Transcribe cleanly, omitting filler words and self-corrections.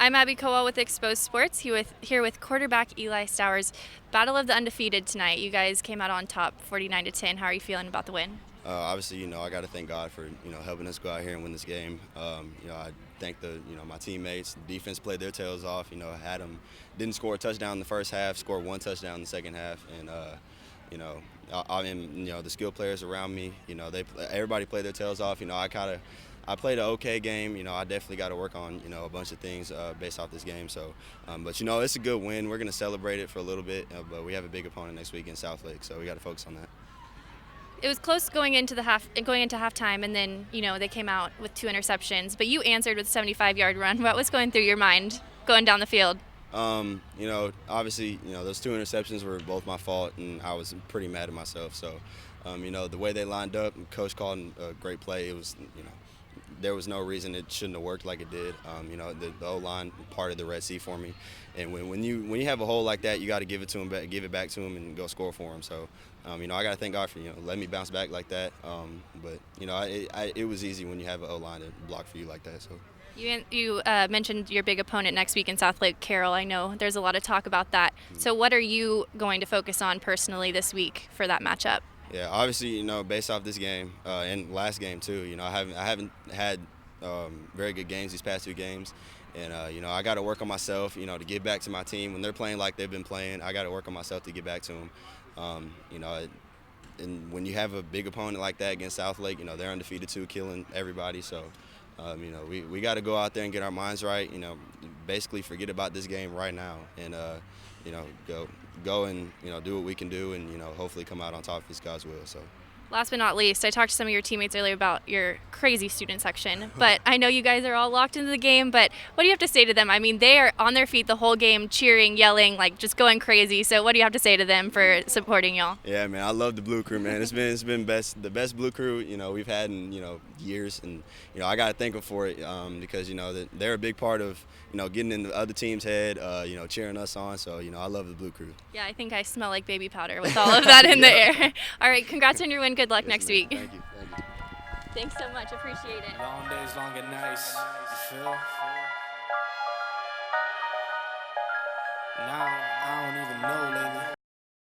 I'm Abby Kowall with Exposed Sports, here with quarterback Eli Stowers. Battle of the undefeated tonight. You guys came out on top 49-10. How are you feeling about the win? Obviously, I got to thank God for helping us go out here and win this game. I thank my teammates. The defense played their tails off. Had them didn't score a touchdown in the first half, scored one touchdown in the second half, and the skill players around me. Everybody played their tails off. I played an okay game. I definitely got to work on a bunch of things based off this game. So, but it's a good win. We're gonna celebrate it for a little bit, but we have a big opponent next week in Southlake, so we got to focus on that. It was close going into halftime, and then they came out with 2 interceptions. But you answered with a 75-yard run. What was going through your mind going down the field? Obviously, those 2 interceptions were both my fault, and I was pretty mad at myself. So, the way they lined up, Coach called a great play. It was, there was no reason it shouldn't have worked like it did. The O-line parted the Red Sea for me, and when you have a hole like that, you got to give it to him, give it back to him, and go score for him. So, I got to thank God for letting me bounce back like that. But it was easy when you have an O-line to block for you like that. So. You mentioned your big opponent next week in Southlake, Carroll. I know there's a lot of talk about that. So what are you going to focus on personally this week for that matchup? Yeah, obviously, based off this game and last game too, I haven't had very good games these past 2 games, and I got to work on myself, to get back to my team when they're playing like they've been playing. I got to work on myself to get back to them. And when you have a big opponent like that against Southlake, they're undefeated too, killing everybody. So, we got to go out there and get our minds right. Basically forget about this game right now, and go and do what we can do, and hopefully come out on top if it's God's will. So. Last but not least, I talked to some of your teammates earlier about your crazy student section, but I know you guys are all locked into the game, but what do you have to say to them? I mean, they are on their feet the whole game, cheering, yelling, like just going crazy. So what do you have to say to them for supporting y'all? Yeah, man, I love the Blue Crew, man. It's been the best Blue Crew, we've had in, years, and, I got to thank them for it because, they're a big part of, getting in the other team's head, cheering us on. So, I love the Blue Crew. Yeah, I think I smell like baby powder with all of that in the air. All right, congrats on your win. Good luck Yes, next man. week. Thank you. Thanks so much. Appreciate it. Long days, long and nights. You feel? Now.